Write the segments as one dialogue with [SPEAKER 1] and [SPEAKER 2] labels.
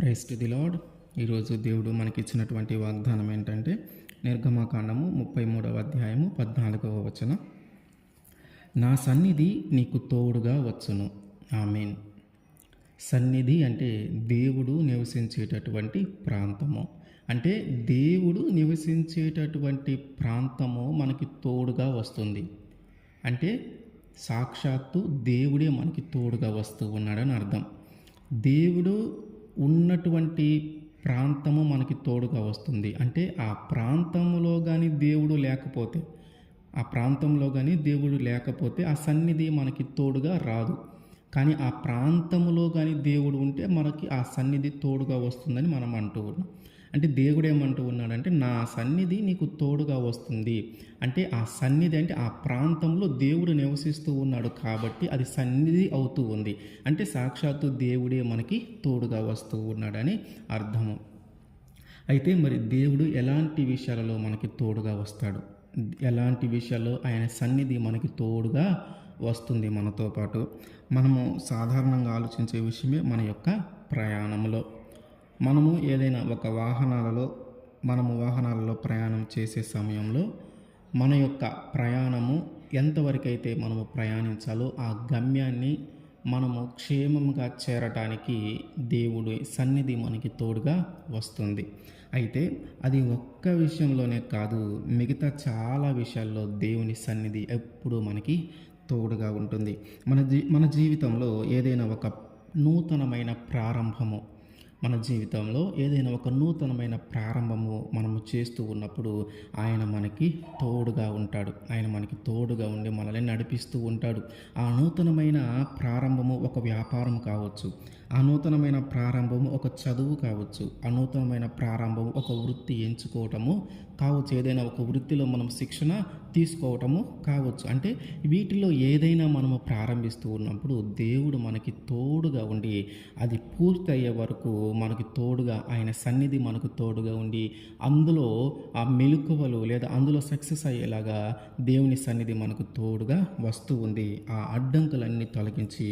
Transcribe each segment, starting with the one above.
[SPEAKER 1] Praise to the lord. ఈరోజు దేవుడు మనకిచ్చినటువంటి వాగ్దానం ఏంటంటే నిర్గమకాండము 33వ అధ్యాయము 14వ వచనం. నా సన్నిధి నీకు తోడుగా వచ్చును. ఆమేన్. సన్నిధి అంటే దేవుడు నివసించేటటువంటి ప్రాంతము. అంటే దేవుడు నివసించేటటువంటి ప్రాంతము మనకి తోడుగా వస్తుంది. అంటే సాక్షాత్తు దేవుడే మనకి తోడుగా వస్తూ ఉన్నాడని అర్థం. దేవుడు ఉన్నటువంటి ప్రాంతము మనకి తోడుగా వస్తుంది. అంటే ఆ ప్రాంతంలో కానీ దేవుడు లేకపోతే ఆ సన్నిధి మనకి తోడుగా రాదు. కానీ ఆ ప్రాంతంలో కానీ దేవుడు ఉంటే మనకి ఆ సన్నిధి తోడుగా వస్తుందని మనం అంటూ ఉన్నాం. అంటే దేవుడు ఏమంటూ ఉన్నాడంటే నా సన్నిధి నీకు తోడుగా వస్తుంది. అంటే ఆ సన్నిధి అంటే ఆ ప్రాంతంలో దేవుడు నివసిస్తూ ఉన్నాడు కాబట్టి అది సన్నిధి అవుతూ ఉంది. అంటే సాక్షాత్తు దేవుడే మనకి తోడుగా వస్తూ ఉన్నాడని అర్థము. అయితే మరి దేవుడు ఎలాంటి విషయాలలో మనకి తోడుగా వస్తాడు? ఎలాంటి విషయాల్లో ఆయన సన్నిధి మనకి తోడుగా వస్తుంది? మనతో పాటు మనము సాధారణంగా ఆలోచించే విషయమే మన యొక్క ప్రయాణంలో. మనము ఏదైనా ఒక వాహనాలలో ప్రయాణం చేసే సమయంలో మన యొక్క ప్రయాణము ఎంతవరకైతే మనము ప్రయాణించాలో ఆ గమ్యాన్ని మనము క్షేమంగా చేరటానికి దేవుడి సన్నిధి మనకి తోడుగా వస్తుంది. అయితే అది ఒక్క విషయంలోనే కాదు, మిగతా చాలా విషయాల్లో దేవుని సన్నిధి ఎప్పుడూ మనకి తోడుగా ఉంటుంది. మన జీవితంలో ఏదైనా ఒక నూతనమైన ప్రారంభము మనము చేస్తూ ఉన్నప్పుడు ఆయన మనకి తోడుగా ఉంటాడు. ఆయన మనకి తోడుగా ఉండి మనల్ని నడిపిస్తూ ఉంటాడు. ఆ నూతనమైన ప్రారంభము ఒక వ్యాపారం కావచ్చు, ఆ నూతనమైన ప్రారంభము ఒక చదువు కావచ్చు, ఆ నూతనమైన ప్రారంభము ఒక వృత్తి ఎంచుకోవటము కావచ్చు, ఏదైనా ఒక వృత్తిలో మనం శిక్షణ తీసుకోవటము కావచ్చు. అంటే వీటిలో ఏదైనా మనము ప్రారంభిస్తూ ఉన్నప్పుడు దేవుడు మనకి తోడుగా ఉండి అది పూర్తి అయ్యే వరకు మనకి తోడుగా ఆయన సన్నిధి మనకు తోడుగా ఉండి అందులో ఆ మెలకువలు లేదా అందులో సక్సెస్ అయ్యేలాగా దేవుని సన్నిధి మనకు తోడుగా వస్తూ ఉంది. ఆ అడ్డంకులన్నీ తొలగించి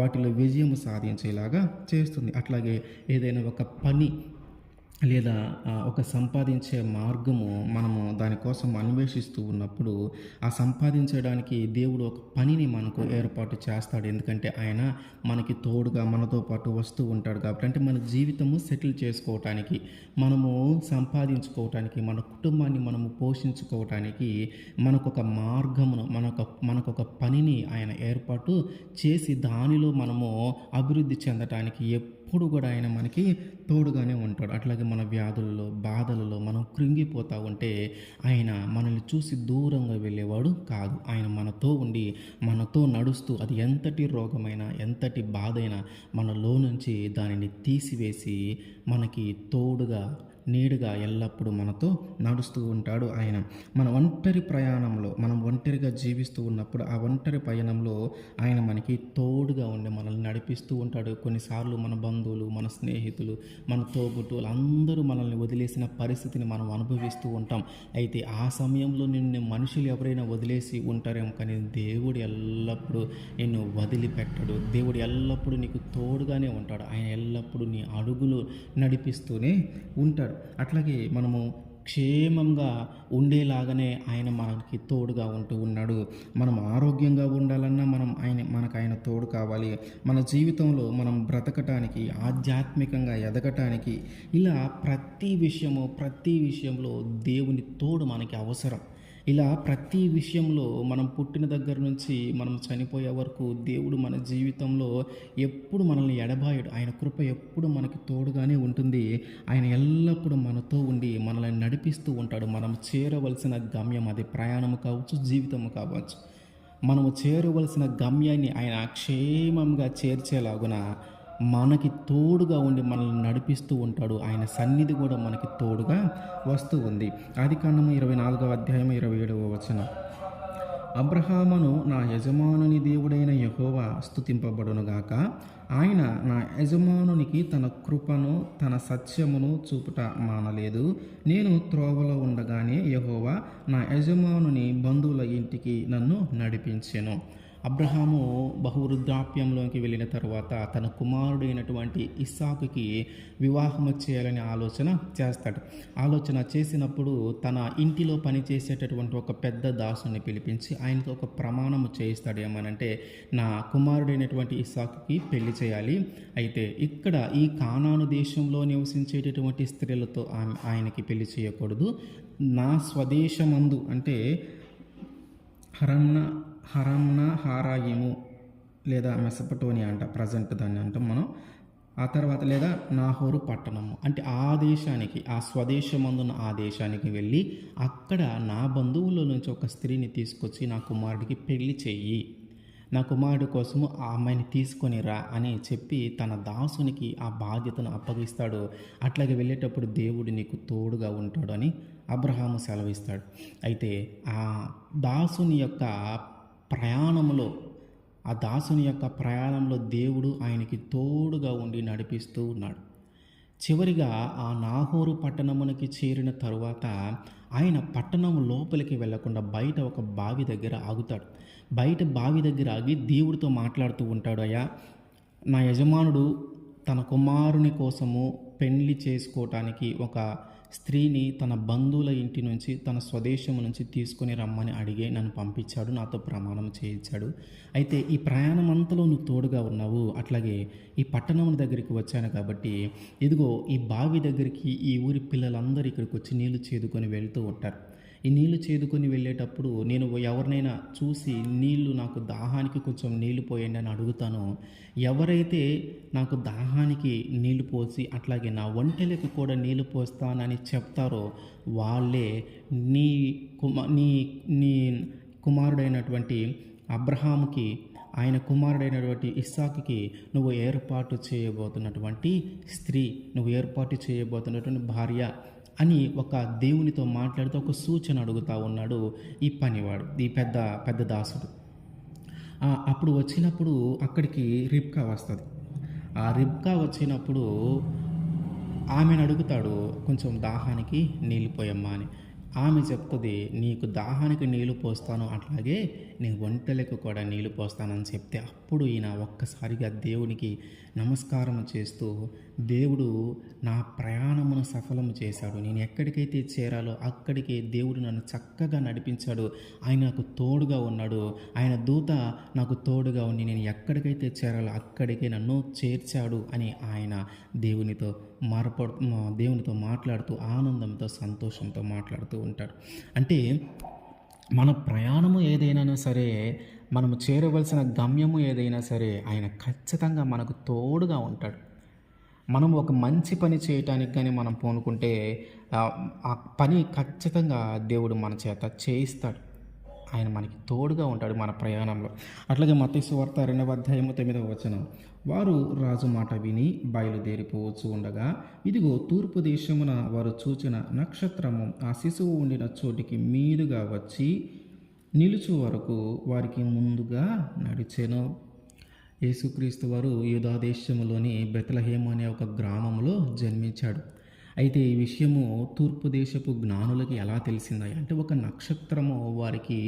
[SPEAKER 1] వాటిలో విజయం సాధించేలాగా చేస్తుంది. అట్లాగే ఏదైనా ఒక పని లేదా ఒక సంపాదించే మార్గము మనము దానికోసం అన్వేషిస్తూ ఉన్నప్పుడు ఆ సంపాదించడానికి దేవుడు ఒక పనిని మనకు ఏర్పాటు చేస్తాడు. ఎందుకంటే ఆయన మనకి తోడుగా మనతో పాటు వస్తూ ఉంటాడు కాబట్టి. అంటే మన జీవితము సెటిల్ చేసుకోవటానికి, మనము సంపాదించుకోవటానికి, మన కుటుంబాన్ని మనము పోషించుకోవటానికి మనకొక మార్గమును మనకొక పనిని ఆయన ఏర్పాటు చేసి దానిలో మనము అభివృద్ధి చెందటానికి ఎప్పుడు కూడా ఆయన మనకి తోడుగానే ఉంటాడు. అట్లాగే మన వ్యాధులలో, బాధలలో మనం కృంగిపోతూ ఉంటే ఆయన మనల్ని చూసి దూరంగా వెళ్ళేవాడు కాదు. ఆయన మనతో ఉండి మనతో నడుస్తూ అది ఎంతటి రోగమైనా ఎంతటి బాధైనా మనలో నుంచి దానిని తీసివేసి మనకి తోడుగా నీడుగా ఎల్లప్పుడూ మనతో నడుస్తూ ఉంటాడు ఆయన. మన ఒంటరి ప్రయాణంలో మనం ఒంటరిగా జీవిస్తూ ఉన్నప్పుడు ఆ ఒంటరి పయనంలో ఆయన మనకి తోడుగా ఉండి మనల్ని నడిపిస్తూ ఉంటాడు. కొన్నిసార్లు మన బంధువులు, మన స్నేహితులు, మన తోబుట్టువులు అందరూ మనల్ని వదిలేసిన పరిస్థితిని మనం అనుభవిస్తూ ఉంటాం. అయితే ఆ సమయంలో నిన్ను మనుషులు ఎవరైనా వదిలేసి ఉంటారేమో, కానీ దేవుడు ఎల్లప్పుడూ నిన్ను వదిలిపెట్టడు. దేవుడు ఎల్లప్పుడూ నీకు తోడుగానే ఉంటాడు. ఆయన ఎల్లప్పుడూ నీ అడుగులు నడిపిస్తూనే ఉంటాడు. అట్లాగే మనము క్షేమంగా ఉండేలాగానే ఆయన మనకి తోడుగా ఉంటూ ఉన్నాడు. మనం ఆరోగ్యంగా ఉండాలన్నా మనకు ఆయన తోడు కావాలి. మన జీవితంలో మనం బ్రతకటానికి, ఆధ్యాత్మికంగా ఎదగటానికి ఇలా ప్రతి విషయంలో దేవుని తోడు మనకి అవసరం. ఇలా ప్రతి విషయంలో మనం పుట్టిన దగ్గర నుంచి మనం చనిపోయే వరకు దేవుడు మన జీవితంలో ఎప్పుడు మనల్ని ఎడబాయడు. ఆయన కృప ఎప్పుడు మనకి తోడుగానే ఉంటుంది. ఆయన ఎల్లప్పుడూ మనతో ఉండి మనల్ని నడిపిస్తూ ఉంటాడు. మనం చేరవలసిన గమ్యం, అది ప్రయాణము కావచ్చు, జీవితము కావచ్చు, మనము చేరవలసిన గమ్యాన్ని ఆయన క్షేమంగా చేర్చేలాగున మనకి తోడుగా ఉండి మనల్ని నడిపిస్తూ ఉంటాడు. ఆయన సన్నిధి కూడా మనకి తోడుగా వస్తూ ఉంది. ఆదికాండము 24వ అధ్యాయం 27వ వచనం. అబ్రహామును నా యజమానుని దేవుడైన యెహోవా స్తుతింపబడునుగాక. ఆయన నా యజమానునికి తన కృపను, తన సత్యమును చూపుట మానలేదు. నేను త్రోవలో ఉండగానే యెహోవా నా యజమానుని బంధువుల ఇంటికి నన్ను నడిపించెను. అబ్రహాము బహువృద్ధాప్యంలోకి వెళ్ళిన తర్వాత తన కుమారుడైనటువంటి ఇస్సాకుకి వివాహము చేయాలనే ఆలోచన చేస్తాడు. ఆలోచన చేసినప్పుడు తన ఇంటిలో పనిచేసేటటువంటి ఒక పెద్ద దాసుని పిలిపించి ఆయనతో ఒక ప్రమాణము చేయిస్తాడు. ఏమనంటే, నా కుమారుడైనటువంటి ఇస్సాకుకి పెళ్లి చేయాలి. అయితే ఇక్కడ ఈ కానాను దేశంలో నివసించేటటువంటి స్త్రీలతో ఆయనకి పెళ్లి చేయకూడదు. నా స్వదేశమందు అంటే హరమ్న హారాయిము లేదా మెసపటోనియా అంట, ప్రజెంట్ దాన్ని అంటాం మనం. ఆ తర్వాత లేదా నాహోరు పట్టణము అంటే ఆ దేశానికి, ఆ స్వదేశమందున్న ఆ దేశానికి వెళ్ళి అక్కడ నా బంధువుల నుంచి ఒక స్త్రీని తీసుకొచ్చి నా కుమారుడికి పెళ్లి చెయ్యి, నా కుమారుడి కోసము ఆ అమ్మాయిని తీసుకొని రా అని చెప్పి తన దాసునికి ఆ బాధ్యతను అప్పగిస్తాడు. అట్లాగే వెళ్ళేటప్పుడు దేవుడు నీకు తోడుగా ఉంటాడు అని అబ్రహాము సెలవిస్తాడు. అయితే ఆ దాసుని యొక్క ప్రయాణంలో దేవుడు ఆయనకి తోడుగా ఉండి నడిపిస్తూ ఉన్నాడు. చివరిగా ఆ నాహోరు పట్టణమునికి చేరిన తరువాత ఆయన పట్టణం లోపలికి వెళ్లకుండా బయట ఒక బావి దగ్గర ఆగుతాడు. బయట బావి దగ్గర ఆగి దేవుడితో మాట్లాడుతూ ఉంటాడు. అయ్యా, నా యజమానుడు తన కుమారుని కోసము పెళ్లి చేసుకోవటానికి ఒక స్త్రీని తన బంధువుల ఇంటి నుంచి, తన స్వదేశం నుంచి తీసుకొని రమ్మని అడిగే నన్ను పంపించాడు, నాతో ప్రమాణం చేయించాడు. అయితే ఈ ప్రయాణం అంతలో నువ్వు తోడుగా ఉన్నావు. అట్లాగే ఈ పట్టణం దగ్గరికి వచ్చాను కాబట్టి ఇదిగో ఈ బావి దగ్గరికి ఈ ఊరి పిల్లలందరూ ఇక్కడికి వచ్చి నీళ్లు చేదుకొని వెళ్తూ ఉంటారు. ఈ నీళ్లు చేదుకొని వెళ్ళేటప్పుడు నేను ఎవరినైనా చూసి నీళ్లు, నాకు దాహానికి కొంచెం నీళ్లు పోయండి అని అడుగుతాను. ఎవరైతే నాకు దాహానికి నీళ్లు పోసి అట్లాగే నా ఒంటెలకు కూడా నీళ్లు పోస్తానని చెప్తారో వాళ్ళే నీ నీ కుమారుడైనటువంటి అబ్రహాముకి, ఆయన కుమారుడైనటువంటి ఇస్సాకుకి నువ్వు ఏర్పాటు చేయబోతున్నటువంటి స్త్రీ, నువ్వు ఏర్పాటు చేయబోతున్నటువంటి భార్య అని ఒక దేవునితో మాట్లాడుతూ ఒక సూచన అడుగుతూ ఉన్నాడు ఈ పనివాడు, ఈ పెద్ద దాసుడు. అప్పుడు వచ్చినప్పుడు అక్కడికి రిబ్కా వస్తుంది. ఆ రిబ్కా వచ్చినప్పుడు ఆమెను అడుగుతాడు, కొంచెం దాహానికి నీళ్ళు పోయమ్మా అని. ఆమె చెప్తుంది, నీకు దాహానికి నీళ్లు పోస్తాను, అట్లాగే నీ ఒంటెలకు కూడా నీళ్లు పోస్తానని చెప్తే అప్పుడు ఈయన ఒక్కసారిగా దేవునికి నమస్కారం చేస్తూ, దేవుడు నా ప్రయాణమును సఫలము చేశాడు, నేను ఎక్కడికైతే చేరాలో అక్కడికి దేవుడు నన్ను చక్కగా నడిపించాడు, ఆయన నాకు తోడుగా ఉన్నాడు, ఆయన దూత నాకు తోడుగా ఉండి నేను ఎక్కడికైతే చేరాలో అక్కడికి నన్ను చేర్చాడు అని ఆయన దేవునితో మాట్లాడుతూ ఆనందంతో, సంతోషంతో మాట్లాడుతూ ఉంటాడు. అంటే మన ప్రయాణము ఏదైనా సరే, మనము చేరవలసిన గమ్యము ఏదైనా సరే, ఆయన ఖచ్చితంగా మనకు తోడుగా ఉంటాడు. మనం ఒక మంచి పని చేయటానికి కానీ మనం పూనుకుంటే ఆ పని ఖచ్చితంగా దేవుడు మన చేత చేయిస్తాడు. ఆయన మనకి తోడుగా ఉంటాడు మన ప్రయాణంలో. అట్లాగే మత్తయి సువార్త 2వ అధ్యాయము 9వ వచనం, వారు రాజు మాట విని బయలుదేరిపోవచ్చు ఉండగా ఇదిగో తూర్పు దేశమున వారు చూచిన నక్షత్రము ఆ శిశువు ఉండిన చోటికి మీదుగా వచ్చి నిలుచు వరకు వారికి ముందుగా నడిచెను. యేసుక్రీస్తు వారు యూదా దేశములోని బెత్లెహేము అనే ఒక గ్రామంలో జన్మించాడు. అయితే ఈ విషయము తూర్పు దేశపు జ్ఞానులకి ఎలా తెలిసిందా అంటే, ఒక నక్షత్రము వారికి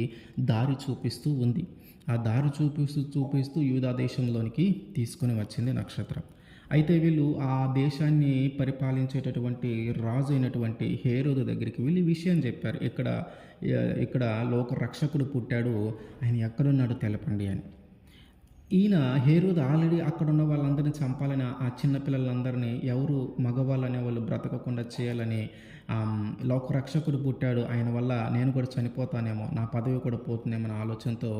[SPEAKER 1] దారి చూపిస్తూ ఉంది. ఆ దారి చూపిస్తూ యూదా దేశంలోనికి తీసుకుని వచ్చింది నక్షత్రం. అయితే వీళ్ళు ఆ దేశాన్ని పరిపాలించేటటువంటి రాజు అయినటువంటి హేరోదు దగ్గరికి వెళ్ళి విషయం చెప్పారు, ఇక్కడ లోక రక్షకుడు పుట్టాడు, ఆయన ఎక్కడున్నాడు తెలపండి అని. ఈయన హేరోదు ఆల్రెడీ అక్కడ ఉన్న వాళ్ళందరినీ చంపాలని, ఆ చిన్నపిల్లలందరినీ, ఎవరు మగవాళ్ళు అనేవాళ్ళు బ్రతకకుండా చేయాలని, లోకరక్షకుడు పుట్టాడు, ఆయన వల్ల నేను కూడా చనిపోతానేమో, నా పదవి కూడా పోతుందేమో అనే ఆలోచనతో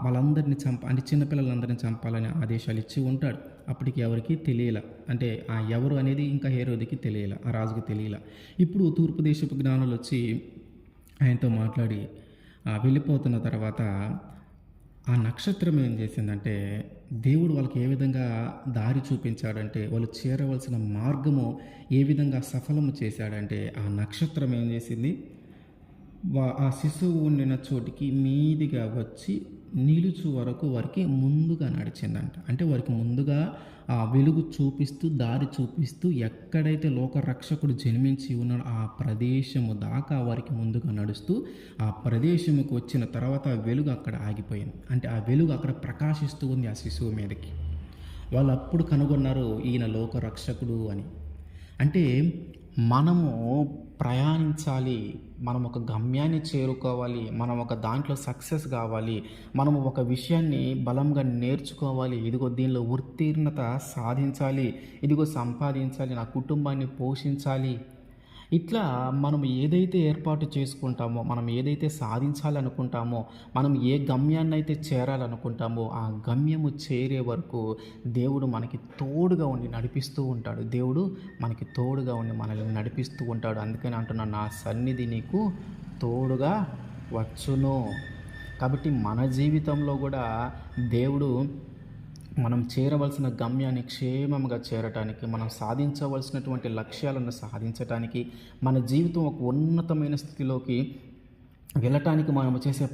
[SPEAKER 1] వాళ్ళందరినీ అంటే చిన్నపిల్లలందరినీ చంపాలని ఆదేశాలు ఇచ్చి ఉంటాడు. అప్పటికి ఎవరికి తెలియల, అంటే ఆ ఎవరు అనేది ఇంకా హేరోదుకి తెలియల, ఆ రాజుకి తెలియల. ఇప్పుడు తూర్పు దేశపు జ్ఞానులు వచ్చి ఆయనతో మాట్లాడి వెళ్ళిపోతున్న తర్వాత ఆ నక్షత్రం ఏం చేసిందంటే, దేవుడు వాళ్ళకి ఏ విధంగా దారి చూపించాడంటే, వాళ్ళు చేరవలసిన మార్గము ఏ విధంగా సఫలము చేశాడంటే, ఆ నక్షత్రం ఏం చేసింది, ఆ శిశువు ఉండిన చోటికి మీదిగా వచ్చి నిలుచు వరకు వారికి ముందుగా నడిచిందంట. అంటే వారికి ముందుగా ఆ వెలుగు చూపిస్తూ, దారి చూపిస్తూ ఎక్కడైతే లోకరక్షకుడు జన్మించి ఉన్నాడో ఆ ప్రదేశము దాకా వారికి ముందుగా నడుస్తూ, ఆ ప్రదేశముకు వచ్చిన తర్వాత ఆ వెలుగు అక్కడ ఆగిపోయింది. అంటే ఆ వెలుగు అక్కడ ప్రకాశిస్తూ ఉంది ఆ శిశువు మీదకి. వాళ్ళప్పుడు కనుగొన్నారు ఈయన లోకరక్షకుడు అని. అంటే మనము ప్రయాణించాలి. మనం ఒక గమ్యాన్ని చేరుకోవాలి. మనం ఒక దాంట్లో సక్సెస్ కావాలి. మనము ఒక విషయాన్ని బలంగా నేర్చుకోవాలి. ఇదిగో దీనిలో ఉత్తీర్ణత సాధించాలి. ఇదిగో సంపాదించాలి. నా కుటుంబాన్ని పోషించాలి. ఇట్లా మనం ఏదైతే ఏర్పాటు చేసుకుంటామో, మనం ఏదైతే సాధించాలనుకుంటామో, మనం ఏ గమ్యాన్నైతే చేరాలనుకుంటామో, ఆ గమ్యము చేరే వరకు దేవుడు మనకి తోడుగా ఉండి నడిపిస్తూ ఉంటాడు. దేవుడు మనకి తోడుగా ఉండి మనల్ని నడిపిస్తూ ఉంటాడు. అందుకని అంటున్నాను, నా సన్నిధి నీకు తోడుగా వచ్చును. కాబట్టి మన జీవితంలో కూడా దేవుడు మనం చేరవలసిన గమ్యాన్ని క్షేమంగా చేరటానికి, మనం సాధించవలసినటువంటి లక్ష్యాలను సాధించటానికి, మన జీవితం ఒక ఉన్నతమైన స్థితిలోకి వెళ్ళటానికి మనము చేసే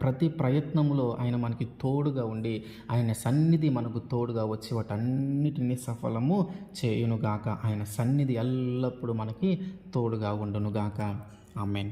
[SPEAKER 1] ప్రతి ప్రయత్నంలో ఆయన మనకి తోడుగా ఉండి, ఆయన సన్నిధి మనకు తోడుగా వచ్చి వాటన్నిటినీ సఫలము చేయునుగాక. ఆయన సన్నిధి ఎల్లప్పుడూ మనకి తోడుగా ఉండునుగాక. ఆమేన్.